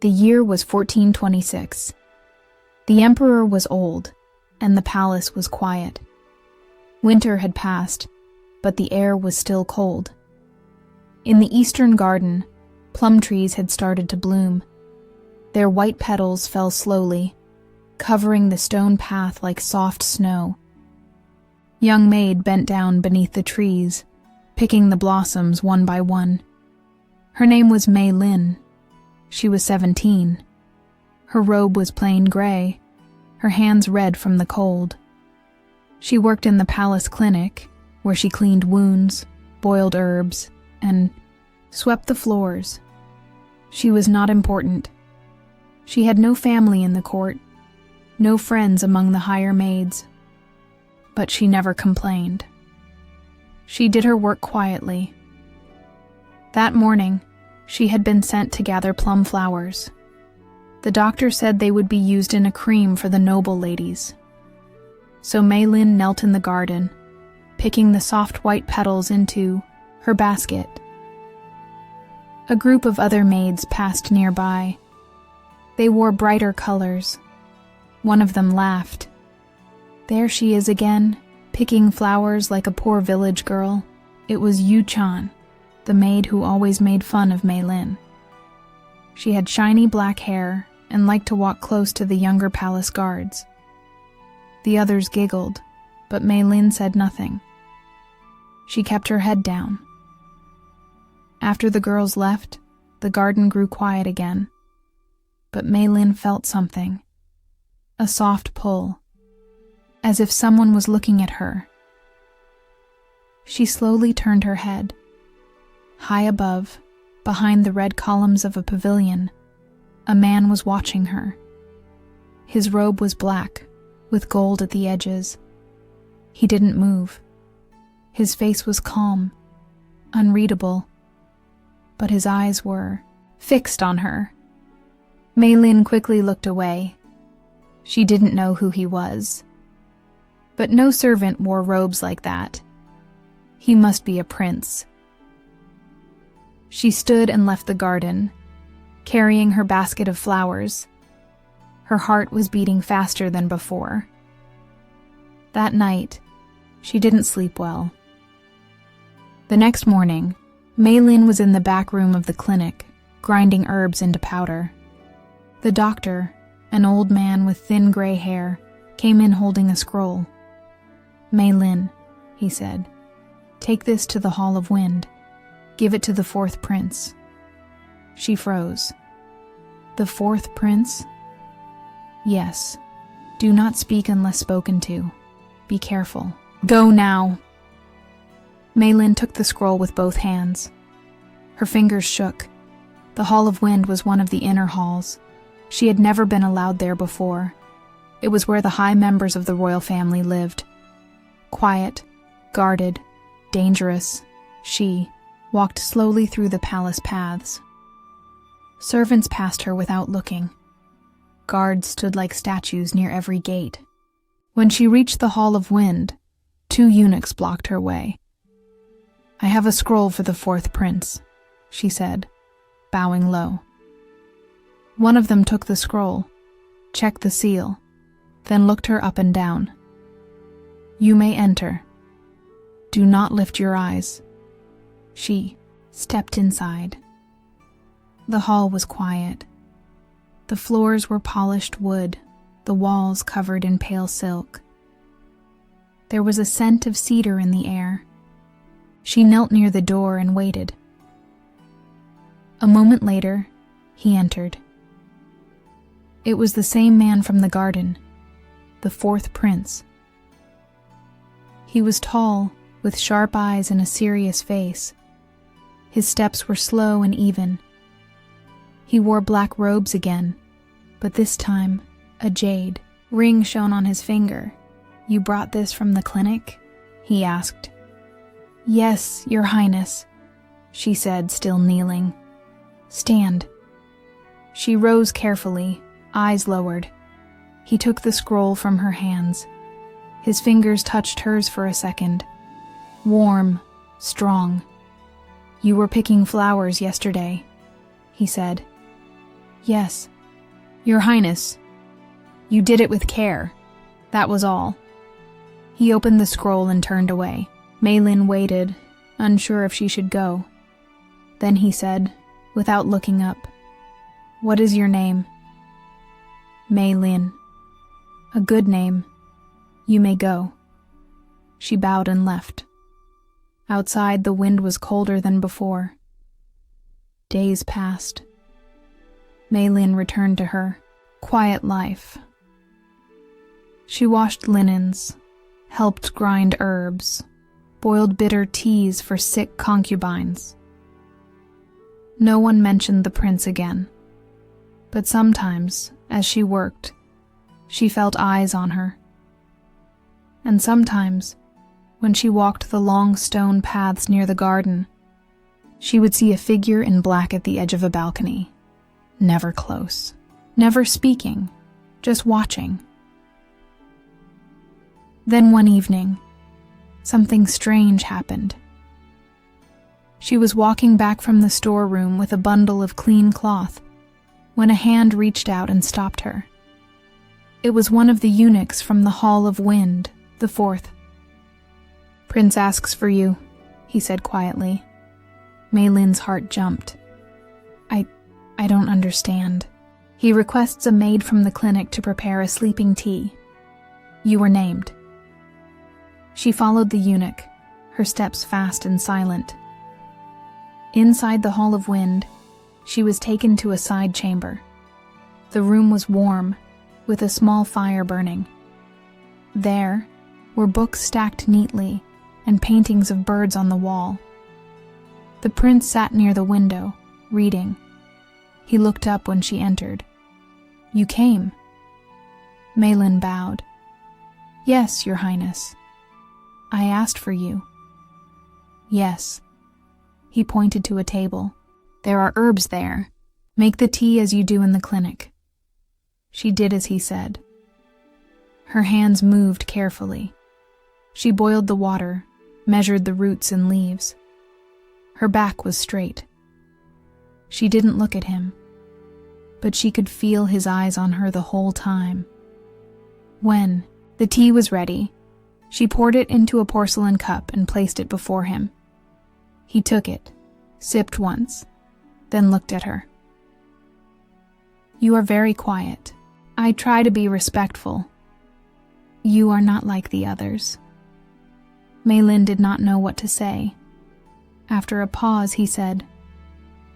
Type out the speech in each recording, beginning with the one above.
The year was 1426. The emperor was old, and the palace was quiet. Winter had passed, but the air was still cold. In the eastern garden, plum trees had started to bloom. Their white petals fell slowly, covering the stone path like soft snow. Young maid bent down beneath the trees, picking the blossoms one by one. Her name was Mei Lin. She was 17. Her robe was plain gray, her hands red from the cold. She worked in the palace clinic, where she cleaned wounds, boiled herbs, and swept the floors. She was not important. She had no family in the court, no friends among the higher maids. But she never complained. She did her work quietly. That morning, she had been sent to gather plum flowers. The doctor said they would be used in a cream for the noble ladies. So Mei Lin knelt in the garden, picking the soft white petals into her basket. A group of other maids passed nearby. They wore brighter colors. One of them laughed. There she is again, picking flowers like a poor village girl. It was Yu Chan, the maid who always made fun of Mei Lin. She had shiny black hair and liked to walk close to the younger palace guards. The others giggled, but Mei Lin said nothing. She kept her head down. After the girls left, the garden grew quiet again. But Mei Lin felt something, a soft pull, as if someone was looking at her. She slowly turned her head. High above, behind the red columns of a pavilion, a man was watching her. His robe was black, with gold at the edges. He didn't move. His face was calm, unreadable, but his eyes were fixed on her. Mei Lin quickly looked away. She didn't know who he was. But no servant wore robes like that. He must be a prince. She stood and left the garden, carrying her basket of flowers. Her heart was beating faster than before. That night, she didn't sleep well. The next morning, Mei Lin was in the back room of the clinic, grinding herbs into powder. The doctor, an old man with thin gray hair, came in holding a scroll. "Mei Lin," he said, "take this to the Hall of Wind. Give it to the fourth prince." She froze. "The fourth prince?" "Yes. Do not speak unless spoken to. Be careful. Go now." Mei Lin took the scroll with both hands. Her fingers shook. The Hall of Wind was one of the inner halls. She had never been allowed there before. It was where the high members of the royal family lived. Quiet, guarded, dangerous, she walked slowly through the palace paths. Servants passed her without looking. Guards stood like statues near every gate. When she reached the Hall of Wind, 2 eunuchs blocked her way. "I have a scroll for the fourth prince," she said, bowing low. One of them took the scroll, checked the seal, then looked her up and down. "You may enter. Do not lift your eyes." She stepped inside. The hall was quiet. The floors were polished wood, the walls covered in pale silk. There was a scent of cedar in the air. She knelt near the door and waited. A moment later, he entered. It was the same man from the garden, the fourth prince. He was tall, with sharp eyes and a serious face. His steps were slow and even. He wore black robes again, but this time a jade ring shone on his finger. "You brought this from the clinic?" he asked. "Yes, Your Highness," she said, still kneeling. "Stand." She rose carefully, eyes lowered. He took the scroll from her hands. His fingers touched hers for a second. Warm, strong. "You were picking flowers yesterday," he said. Yes, Your Highness. You did it with care. That was all. He opened the scroll and turned away. Mei Lin waited, unsure if she should go. Then he said, without looking up, "What is your name?" "Mei Lin." "A good name. You may go." She bowed and left. Outside, the wind was colder than before. Days passed. Mei Lin returned to her quiet life. She washed linens, helped grind herbs, boiled bitter teas for sick concubines. No one mentioned the prince again, but sometimes, as she worked, she felt eyes on her. And sometimes, when she walked the long stone paths near the garden, she would see a figure in black at the edge of a balcony, never close, never speaking, just watching. Then one evening, something strange happened. She was walking back from the storeroom with a bundle of clean cloth when a hand reached out and stopped her. It was one of the eunuchs from the Hall of Wind, the fourth. "Prince asks for you," he said quietly. Mei Lin's heart jumped. I don't understand. He requests a maid from the clinic to prepare a sleeping tea. You were named. She followed the eunuch, her steps fast and silent. Inside the Hall of Wind, she was taken to a side chamber. The room was warm, with a small fire burning. There were books stacked neatly and paintings of birds on the wall. The prince sat near the window, reading. He looked up when she entered. "You came." Mei Lin bowed. "Yes, Your Highness. I asked for you." "Yes." He pointed to a table. "There are herbs there. Make the tea as you do in the clinic." She did as he said. Her hands moved carefully. She boiled the water, measured the roots and leaves. Her back was straight. She didn't look at him, but she could feel his eyes on her the whole time. When the tea was ready, she poured it into a porcelain cup and placed it before him. He took it, sipped once, then looked at her. "You are very quiet. I try to be respectful. You are not like the others." Mei Lin did not know what to say. After a pause, he said,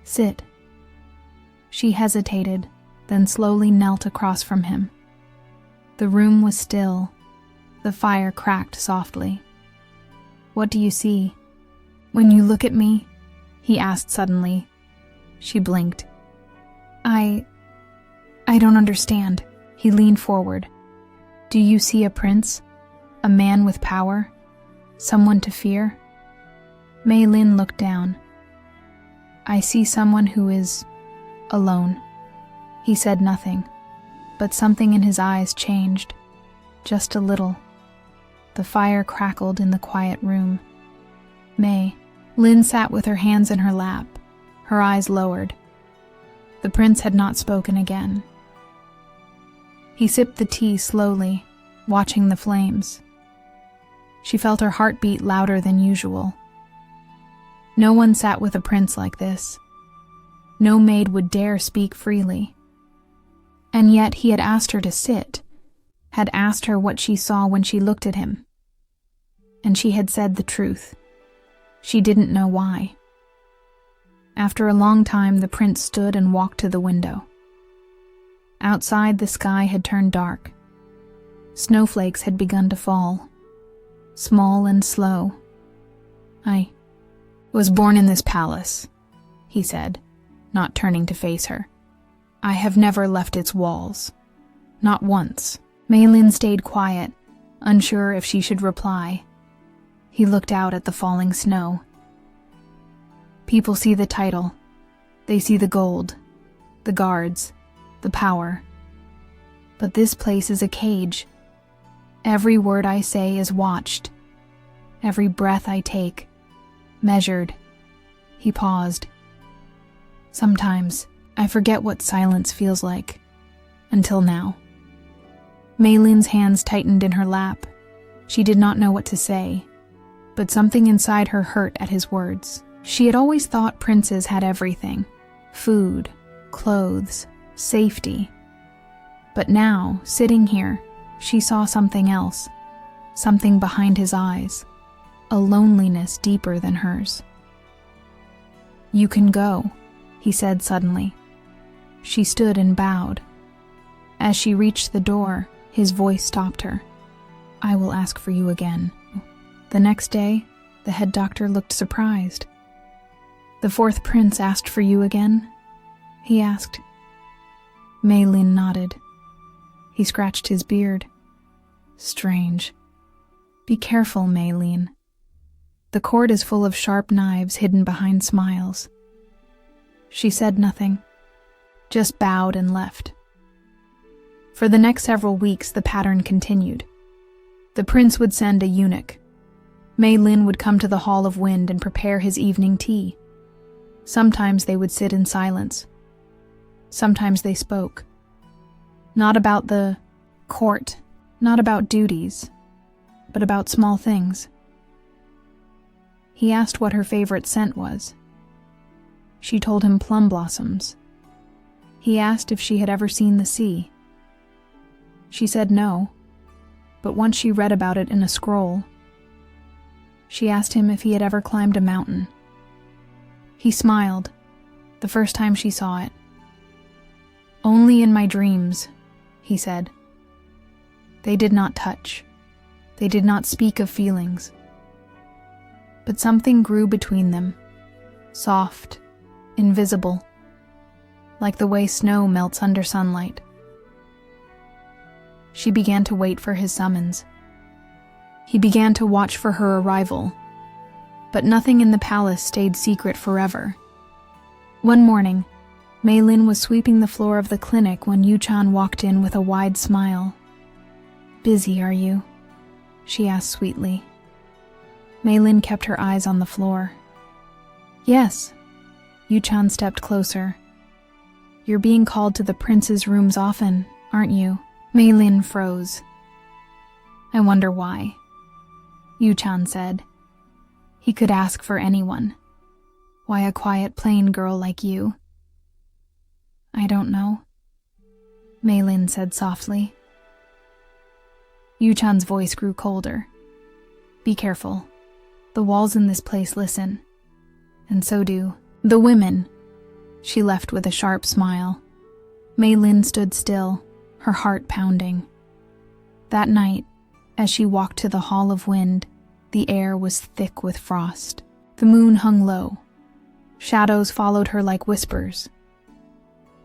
"Sit." She hesitated, then slowly knelt across from him. The room was still. The fire cracked softly. "What do you see?" "When you look at me?" he asked suddenly. She blinked. I don't understand." He leaned forward. "Do you see a prince? A man with power? Someone to fear?" Mei Lin looked down. "I see someone who is alone." He said nothing, but something in his eyes changed, just a little. The fire crackled in the quiet room. Mei Lin sat with her hands in her lap, her eyes lowered. The prince had not spoken again. He sipped the tea slowly, watching the flames. She felt her heartbeat louder than usual. No one sat with a prince like this. No maid would dare speak freely. And yet he had asked her to sit, had asked her what she saw when she looked at him. And she had said the truth. She didn't know why. After a long time, the prince stood and walked to the window. Outside, the sky had turned dark. Snowflakes had begun to fall, small and slow. "I was born in this palace," he said, not turning to face her. "I have never left its walls. Not once." Mei Lin stayed quiet, unsure if she should reply. He looked out at the falling snow. "People see the title. They see the gold, the guards, the power. But this place is a cage. Every word I say is watched. Every breath I take, measured." He paused. "Sometimes I forget what silence feels like. Until now. Mei Lin's hands tightened in her lap. She did not know what to say, but something inside her hurt at his words. She had always thought princes had everything. Food, clothes, safety. But now, sitting here, she saw something else. Something behind his eyes. A loneliness deeper than hers. "You can go," he said suddenly. She stood and bowed. As she reached the door, his voice stopped her. "I will ask for you again." The next day, the head doctor looked surprised. "The fourth prince asked for you again?" he asked. Mei Lin nodded. He scratched his beard. "Strange. Be careful, Mei Lin. The court is full of sharp knives hidden behind smiles." She said nothing, just bowed and left. For the next several weeks, the pattern continued. The prince would send a eunuch. Mei Lin would come to the Hall of Wind and prepare his evening tea. Sometimes they would sit in silence. Sometimes they spoke. Not about the court, not about duties, but about small things. He asked what her favorite scent was. She told him plum blossoms. He asked if she had ever seen the sea. She said no, but once she read about it in a scroll. She asked him if he had ever climbed a mountain. He smiled, the first time she saw it. "Only in my dreams," he said. They did not touch. They did not speak of feelings. But something grew between them, soft, invisible, like the way snow melts under sunlight. She began to wait for his summons. He began to watch for her arrival, but nothing in the palace stayed secret forever. One morning, Mei Lin was sweeping the floor of the clinic when Yu-chan walked in with a wide smile. "Busy, are you?" she asked sweetly. Mei Lin kept her eyes on the floor. "Yes." Yu-chan stepped closer. "You're being called to the prince's rooms often, aren't you?" Mei Lin froze. "I wonder why," Yu-chan said. He could ask for anyone. Why a quiet, plain girl like you? "I don't know," Mei Lin said softly. Yu-chan's voice grew colder. "Be careful. The walls in this place listen. And so do the women." She left with a sharp smile. Mei Lin stood still, her heart pounding. That night, as she walked to the Hall of Wind, the air was thick with frost. The moon hung low. Shadows followed her like whispers.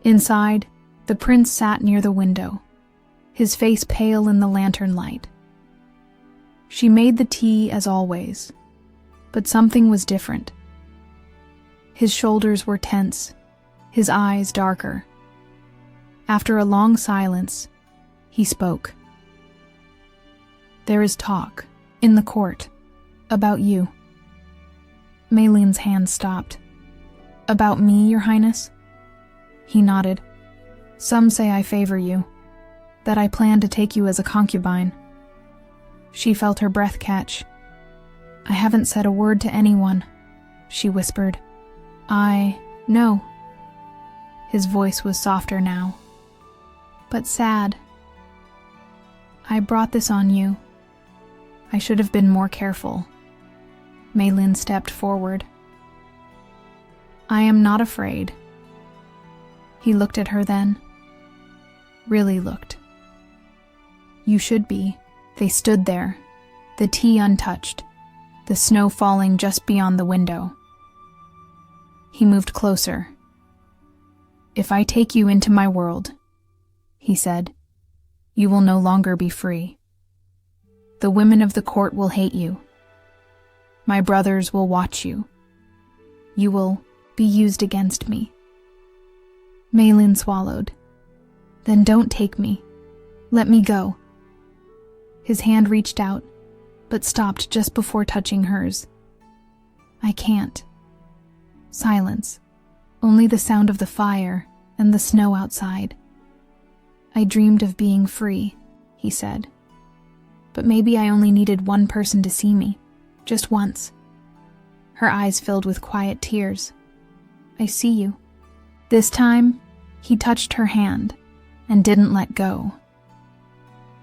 Inside, the prince sat near the window, his face pale in the lantern light. She made the tea as always, but something was different. His shoulders were tense, his eyes darker. After a long silence, he spoke. "There is talk, in the court, about you." Mei Lin's hand stopped. "About me, Your Highness?" He nodded. "Some say I favor you, that I plan to take you as a concubine." She felt her breath catch. "I haven't said a word to anyone," she whispered. "I know." His voice was softer now, but sad. "I brought this on you. I should have been more careful." Mei Lin stepped forward. "I am not afraid." He looked at her then. Really looked. "You should be." They stood there, the tea untouched, the snow falling just beyond the window. He moved closer. "If I take you into my world," he said, "you will no longer be free. The women of the court will hate you. My brothers will watch you. You will be used against me." Mei Lin swallowed. "Then don't take me. Let me go." His hand reached out, but stopped just before touching hers. "I can't." Silence, only the sound of the fire and the snow outside. I dreamed of being free, he said. But maybe I only needed one person to see me, just once. Her eyes filled with quiet tears. I see you. This time, he touched her hand and didn't let go.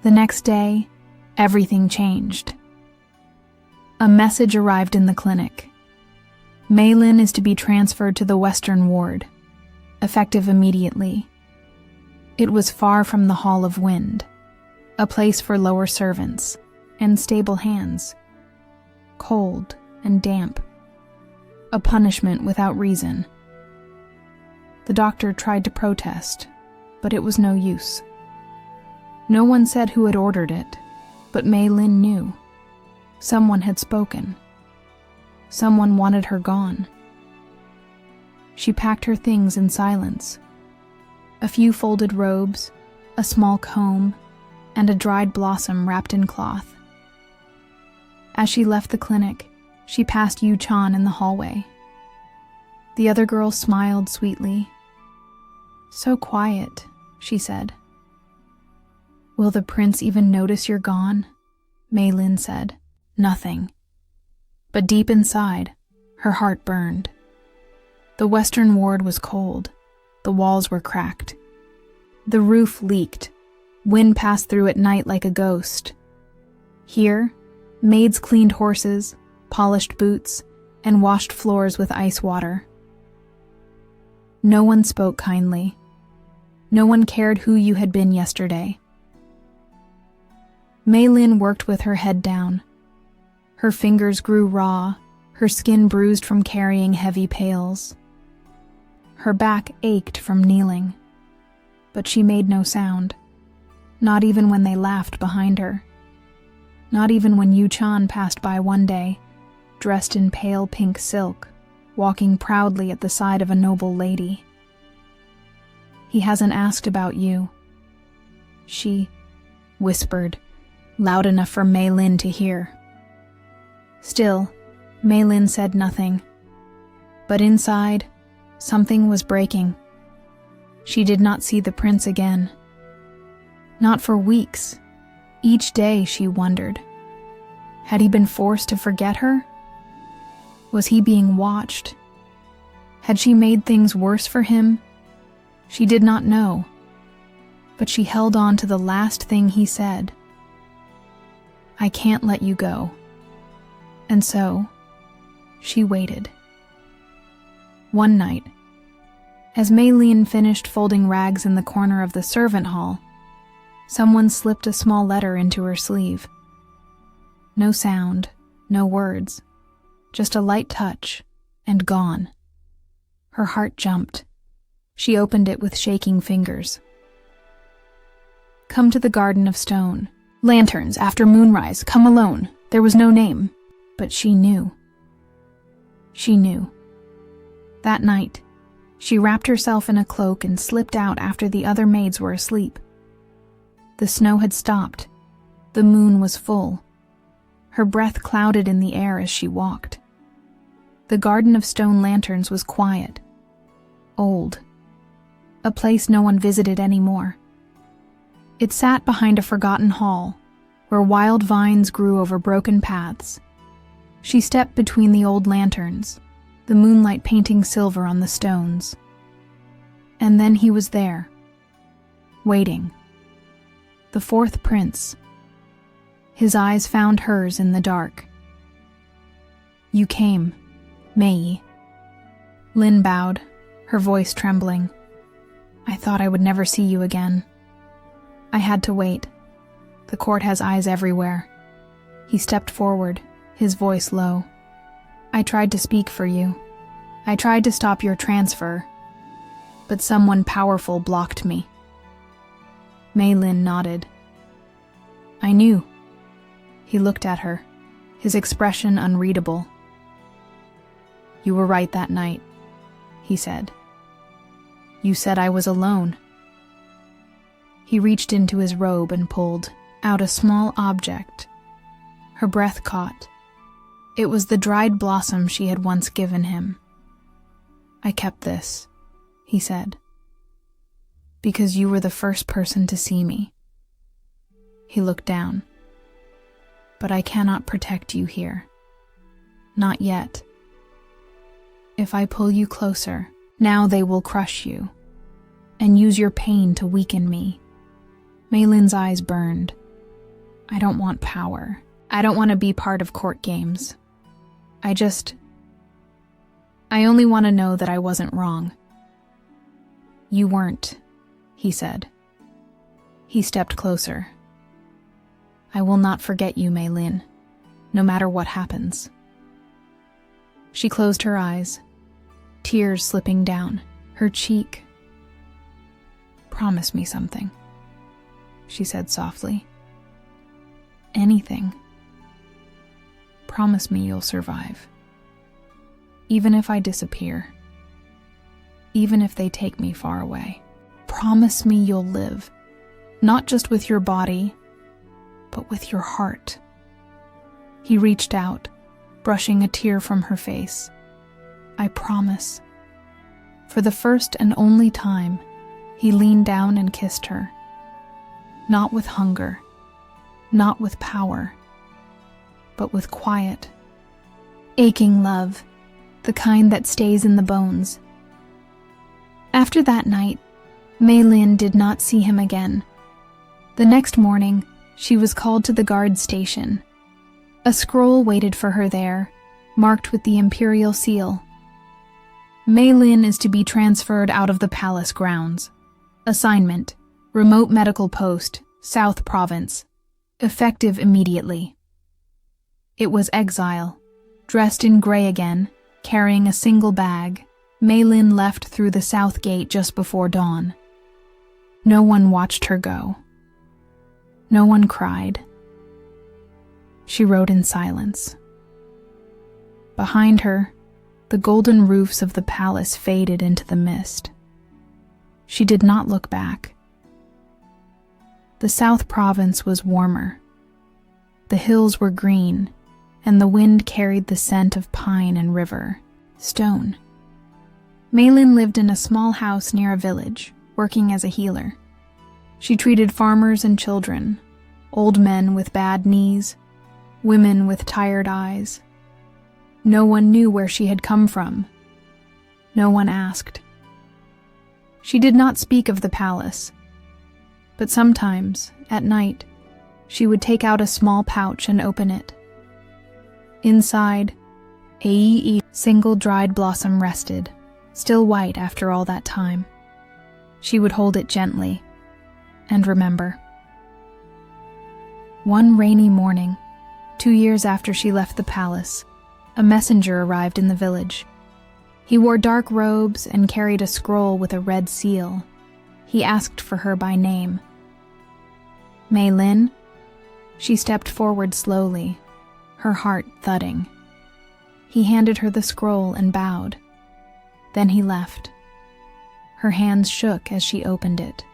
The next day, everything changed. A message arrived in the clinic. Meilin is to be transferred to the Western Ward, effective immediately. It was far from the Hall of Wind, a place for lower servants and stable hands, cold and damp, a punishment without reason. The doctor tried to protest, but it was no use. No one said who had ordered it, but Meilin knew. Someone had spoken. Someone wanted her gone. She packed her things in silence. A few folded robes, a small comb, and a dried blossom wrapped in cloth. As she left the clinic, she passed Yu Chan in the hallway. The other girl smiled sweetly. "So quiet," she said. "Will the prince even notice you're gone?" Meilin said. Nothing. But deep inside, her heart burned. The Western Ward was cold. The walls were cracked. The roof leaked. Wind passed through at night like a ghost. Here, maids cleaned horses, polished boots, and washed floors with ice water. No one spoke kindly. No one cared who you had been yesterday. Meilin worked with her head down. Her fingers grew raw, her skin bruised from carrying heavy pails. Her back ached from kneeling, but she made no sound, not even when they laughed behind her, not even when Yu Chan passed by one day, dressed in pale pink silk, walking proudly at the side of a noble lady. "He hasn't asked about you," she whispered, loud enough for Meilin to hear. Still, Meilin said nothing. But inside, something was breaking. She did not see the prince again. Not for weeks. Each day she wondered. Had he been forced to forget her? Was he being watched? Had she made things worse for him? She did not know. But she held on to the last thing he said. "I can't let you go." And so, she waited. One night, as Meilin finished folding rags in the corner of the servant hall, someone slipped a small letter into her sleeve. No sound, no words, just a light touch, and gone. Her heart jumped. She opened it with shaking fingers. "Come to the Garden of Stone. Lanterns, after moonrise, come alone." There was no name, but she knew. She knew. That night, she wrapped herself in a cloak and slipped out after the other maids were asleep. The snow had stopped. The moon was full. Her breath clouded in the air as she walked. The Garden of Stone Lanterns was quiet, old, a place no one visited anymore. It sat behind a forgotten hall, where wild vines grew over broken paths. She stepped between the old lanterns, the moonlight painting silver on the stones. And then he was there, waiting. The fourth prince. His eyes found hers in the dark. "You came, Mei." Lin bowed, her voice trembling. "I thought I would never see you again. I had to wait. The court has eyes everywhere." He stepped forward, his voice low. "I tried to speak for you. I tried to stop your transfer, but someone powerful blocked me." Meilin nodded. "I knew." He looked at her, his expression unreadable. "You were right that night," he said. "You said I was alone." He reached into his robe and pulled out a small object. Her breath caught. It was the dried blossom she had once given him. "I kept this," he said. Because you were the first person to see me. He looked down. But I cannot protect you here. Not yet. If I pull you closer, now they will crush you and use your pain to weaken me. Mei Lin's eyes burned. I don't want power. I don't want to be part of court games. I only want to know that I wasn't wrong. You weren't, he said. He stepped closer. I will not forget you, Mei Lin, no matter what happens. She closed her eyes, tears slipping down her cheek. Promise me something, she said softly. Anything. Promise me you'll survive. Even if I disappear. Even if they take me far away. Promise me you'll live, not just with your body, but with your heart. He reached out, brushing a tear from her face. I promise. For the first and only time, he leaned down and kissed her. Not with hunger, not with power, but with quiet, aching love, the kind that stays in the bones. After that night, Mei Lin did not see him again. The next morning, she was called to the guard station. A scroll waited for her there, marked with the imperial seal. Mei Lin is to be transferred out of the palace grounds. Assignment: remote medical post, South Province. Effective immediately. It was Exile. Dressed in gray again, carrying a single bag, Mei Lin left through the south gate just before dawn. No one watched her go. No one cried. She rode in silence. Behind her, the golden roofs of the palace faded into the mist. She did not look back. The South Province was warmer. The hills were green, and the wind carried the scent of pine and river, stone. Mei Lin lived in a small house near a village, working as a healer. She treated farmers and children, old men with bad knees, women with tired eyes. No one knew where she had come from. No one asked. She did not speak of the palace, but sometimes, at night, she would take out a small pouch and open it. Inside, a single dried blossom rested, still white after all that time. She would hold it gently and remember. One rainy morning, 2 years after she left the palace, a messenger arrived in the village. He wore dark robes and carried a scroll with a red seal. He asked for her by name. Mei Lin? She stepped forward slowly, her heart thudding. He handed her the scroll and bowed. Then he left. Her hands shook as she opened it.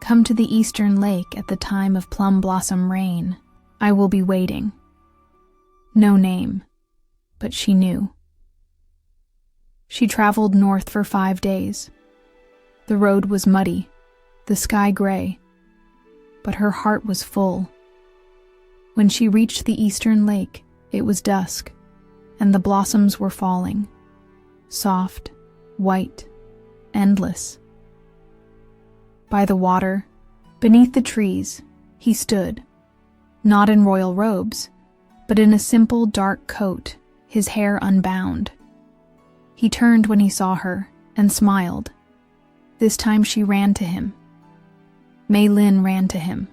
Come to the eastern lake at the time of plum blossom rain. I will be waiting. No name, but she knew. She traveled north for 5 days. The road was muddy, the sky gray, but her heart was full. When she reached the eastern lake, it was dusk, and the blossoms were falling, soft, white, endless. By the water, beneath the trees, he stood, not in royal robes, but in a simple dark coat, his hair unbound. He turned when he saw her and smiled. This time she ran to him. Mei Lin ran to him.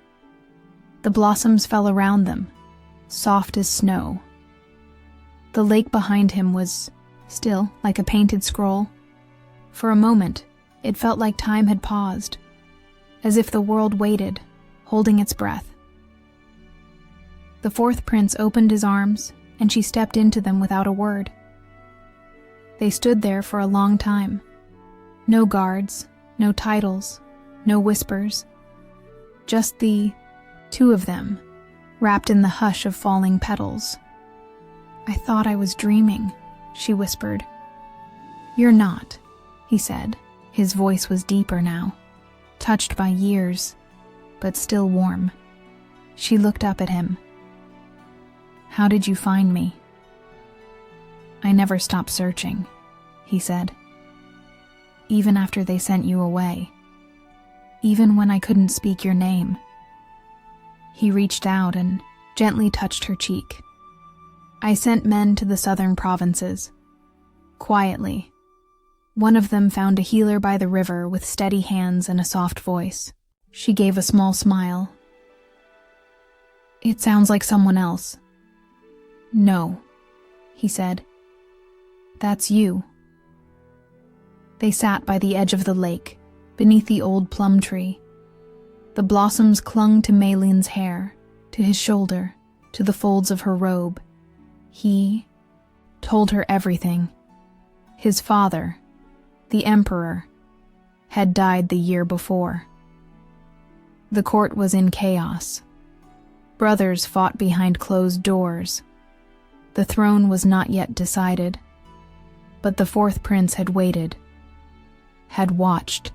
The blossoms fell around them, soft as snow. The lake behind him was still like a painted scroll. For a moment, it felt like time had paused, as if the world waited, holding its breath. The fourth prince opened his arms, and she stepped into them without a word. They stood there for a long time. No guards, no titles, no whispers. Just the two of them, wrapped in the hush of falling petals. I thought I was dreaming, she whispered. You're not, he said. His voice was deeper now. touched by years, but still warm. She looked up at him. "How did you find me?" "I never stopped searching," he said. "Even after they sent you away. Even when I couldn't speak your name." He reached out and gently touched her cheek. "I sent men to the southern provinces. Quietly. One of them found a healer by the river with steady hands and a soft voice." She gave a small smile. "It sounds like someone else." "No," he said. "That's you." They sat by the edge of the lake, beneath the old plum tree. The blossoms clung to Meilin's hair, to his shoulder, to the folds of her robe. He told her everything. His father, the emperor, had died the year before. The court was in chaos. Brothers fought behind closed doors. The throne was not yet decided, but the fourth prince had waited, had watched.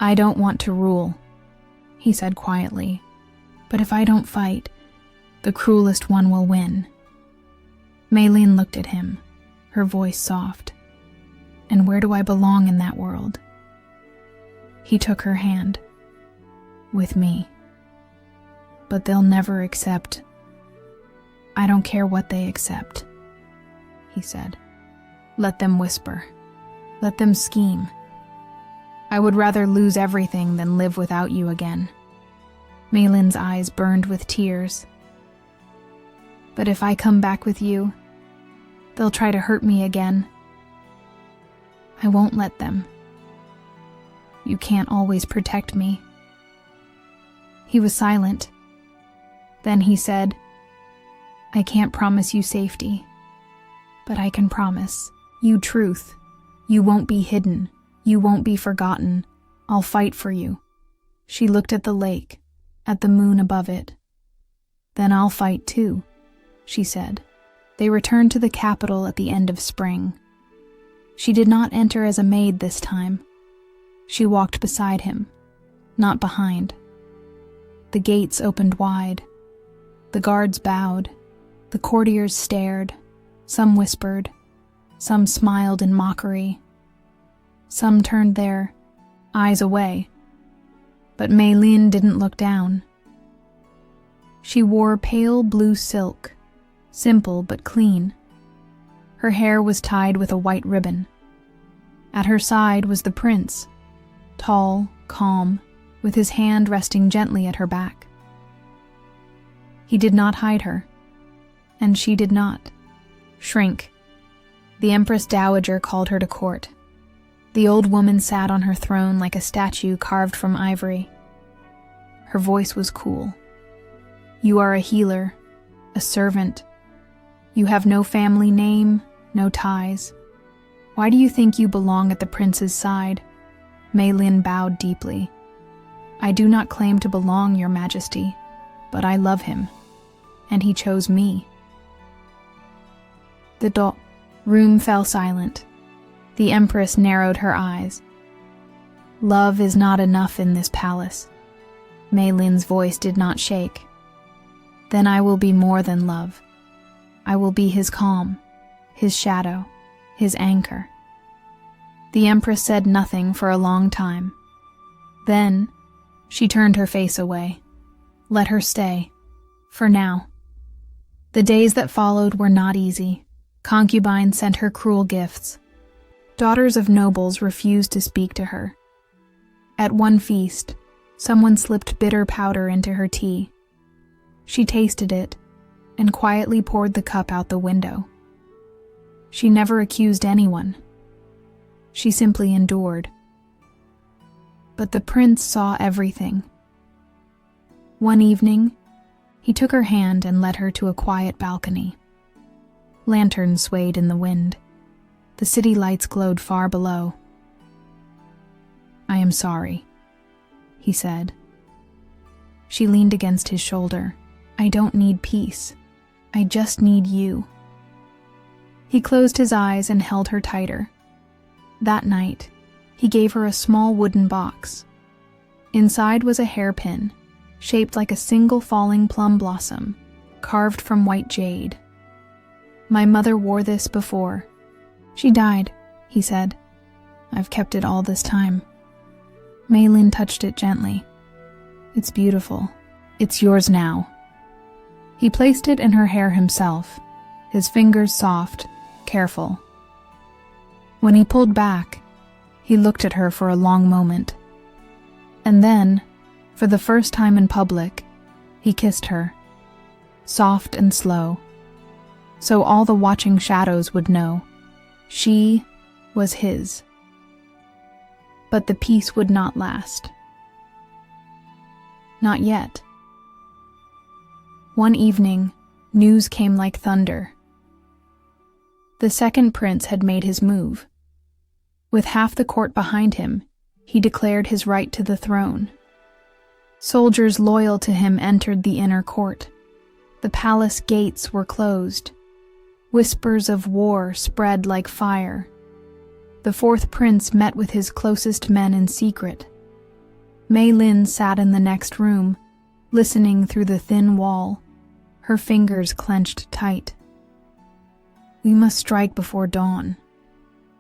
"I don't want to rule," he said quietly, "but if I don't fight, the cruelest one will win." Meilin looked at him, her voice soft. "And where do I belong in that world?" He took her hand. "With me. But they'll never accept. I don't care what they accept," he said. "Let them whisper. Let them scheme. I would rather lose everything than live without you again." Meilin's eyes burned with tears. "But if I come back with you, they'll try to hurt me again." "I won't let them. You can't always protect me." He was silent. Then he said, "I can't promise you safety, but I can promise you truth. You won't be hidden. You won't be forgotten. I'll fight for you." She looked at the lake, at the moon above it. "Then I'll fight too," she said. They returned to the capital at the end of spring. She did not enter as a maid this time. She walked beside him, not behind. The gates opened wide. The guards bowed. The courtiers stared. Some whispered. Some smiled in mockery. Some turned their eyes away. But Meilin didn't look down. She wore pale blue silk, simple but clean. Her hair was tied with a white ribbon. At her side was the prince, tall, calm, with his hand resting gently at her back. He did not hide her, and she did not shrink. The Empress Dowager called her to court. The old woman sat on her throne like a statue carved from ivory. Her voice was cool. "You are a healer, a servant. You have no family name, no ties. Why do you think you belong at the prince's side?" Meilin bowed deeply. "I do not claim to belong, Your Majesty, but I love him, and he chose me." The room fell silent. The Empress narrowed her eyes. "Love is not enough in this palace." Meilin's voice did not shake. "Then I will be more than love. I will be his calm, his shadow, his anchor." The Empress said nothing for a long time. Then she turned her face away. Let her stay, for now. The days that followed were not easy. Concubines sent her cruel gifts. Daughters of nobles refused to speak to her. At one feast, someone slipped bitter powder into her tea. She tasted it and quietly poured the cup out the window. She never accused anyone. She simply endured. But the prince saw everything. One evening, he took her hand and led her to a quiet balcony. Lanterns swayed in the wind. The city lights glowed far below. "I am sorry," he said. She leaned against his shoulder. "I don't need peace. I just need you." He closed his eyes and held her tighter. That night, he gave her a small wooden box Inside was a hairpin, shaped like a single falling plum blossom, carved from white jade. "My mother wore this before. She died," he said. "I've kept it all this time." Mei Lin touched it gently. "It's beautiful. It's yours now." He placed it in her hair himself, his fingers soft, careful. When he pulled back, he looked at her for a long moment. And then, for the first time in public, he kissed her, soft and slow, so all the watching shadows would know she was his. But the peace would not last. Not yet. One evening, news came like thunder. The second prince had made his move. With half the court behind him, he declared his right to the throne. Soldiers loyal to him entered the inner court. The palace gates were closed. Whispers of war spread like fire. The fourth prince met with his closest men in secret. Mei Lin sat in the next room, listening through the thin wall, her fingers clenched tight. "We must strike before dawn,"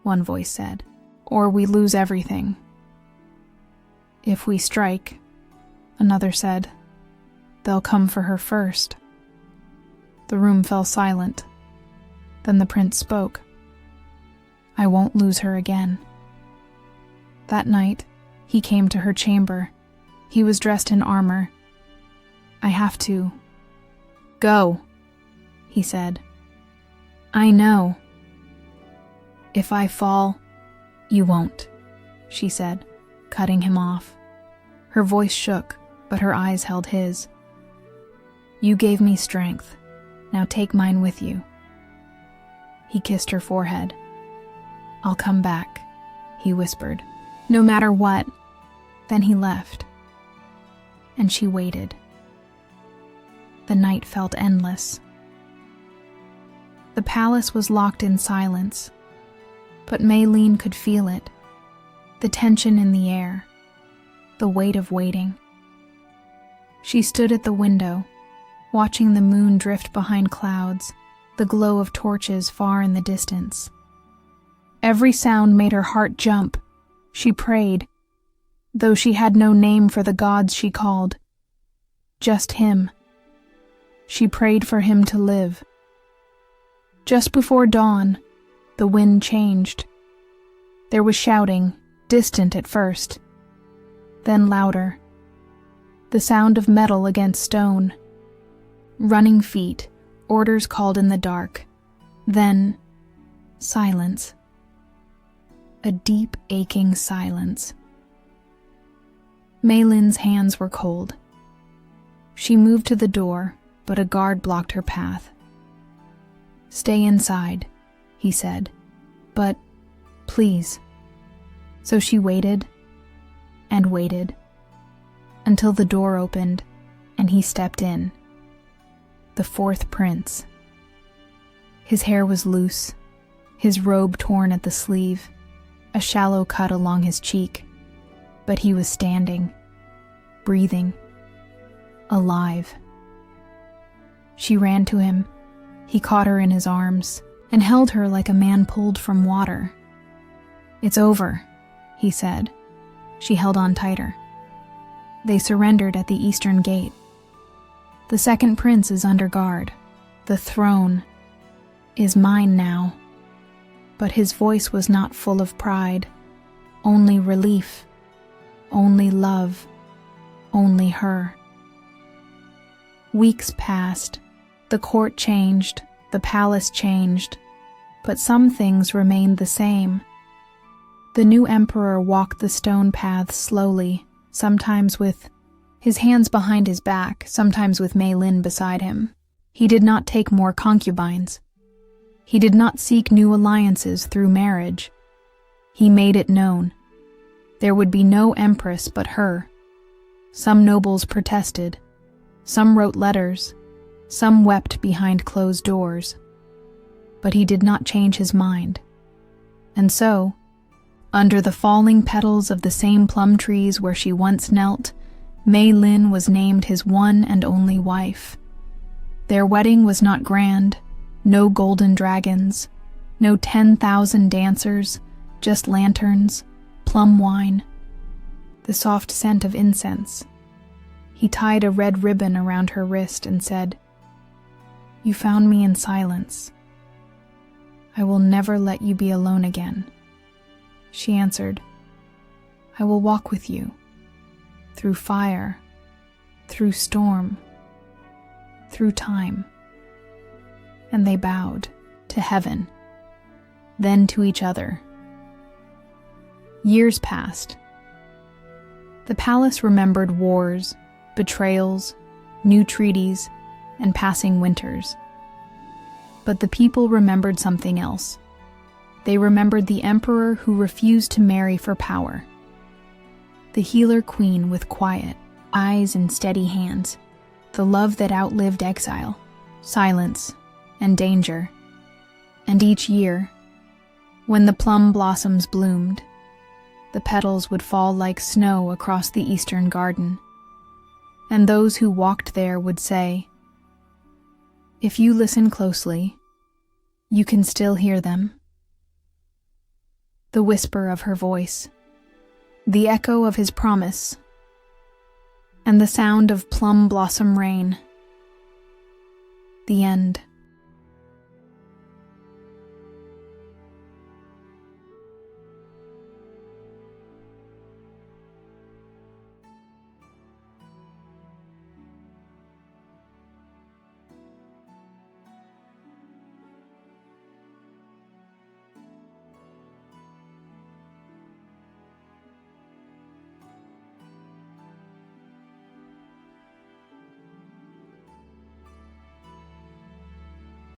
one voice said, "or we lose everything." "If we strike," another said, "they'll come for her first." The room fell silent. Then the prince spoke. "I won't lose her again." That night, he came to her chamber. He was dressed in armor. "I have to." "Go," he said. "I know." "If I fall, you won't," she said, cutting him off. Her voice shook, but her eyes held his. "You gave me strength. Now take mine with you." He kissed her forehead. "I'll come back," he whispered, "no matter what." Then he left, and she waited. The night felt endless. The palace was locked in silence, but Mei Lin could feel it, the tension in the air, the weight of waiting. She stood at the window, watching the moon drift behind clouds, the glow of torches far in the distance. Every sound made her heart jump. She prayed, though she had no name for the gods she called. Just him. She prayed for him to live. Just before dawn, the wind changed. There was shouting, distant at first, then louder. The sound of metal against stone. Running feet, orders called in the dark. Then, silence. A deep, aching silence. Mei Lin's hands were cold. She moved to the door, but a guard blocked her path. "Stay inside," he said, "but please." So she waited and waited until the door opened and he stepped in. The fourth prince. His hair was loose, his robe torn at the sleeve, a shallow cut along his cheek, but he was standing, breathing, alive. She ran to him. He caught her in his arms and held her like a man pulled from water. "It's over," he said. She held on tighter. They surrendered at the eastern gate. "The second prince is under guard. The throne is mine now." But his voice was not full of pride, only relief, only love, only her. Weeks passed. The court changed, the palace changed, but some things remained the same. The new emperor walked the stone paths slowly, sometimes with his hands behind his back, sometimes with Mei Lin beside him. He did not take more concubines. He did not seek new alliances through marriage. He made it known. There would be no empress but her. Some nobles protested. Some wrote letters. Some wept behind closed doors. But he did not change his mind. And so, Under the falling petals of the same plum trees where she once knelt, Mei Lin was named his one and only wife. Their wedding was not grand, no golden dragons, no 10,000 dancers, just lanterns, plum wine, the soft scent of incense. He tied a red ribbon around her wrist and said, "You found me in silence. I will never let you be alone again." She answered, "I will walk with you, through fire, through storm, through time." And they bowed to heaven, then to each other. Years passed. The palace remembered wars, betrayals, new treaties, and passing winters. But the people remembered something else. They remembered the emperor who refused to marry for power. The healer queen with quiet eyes and steady hands. The love that outlived exile, silence, and danger. And each year, when the plum blossoms bloomed, the petals would fall like snow across the eastern garden. And those who walked there would say, "If you listen closely, you can still hear them." The whisper of her voice, the echo of his promise, and the sound of plum blossom rain. The end.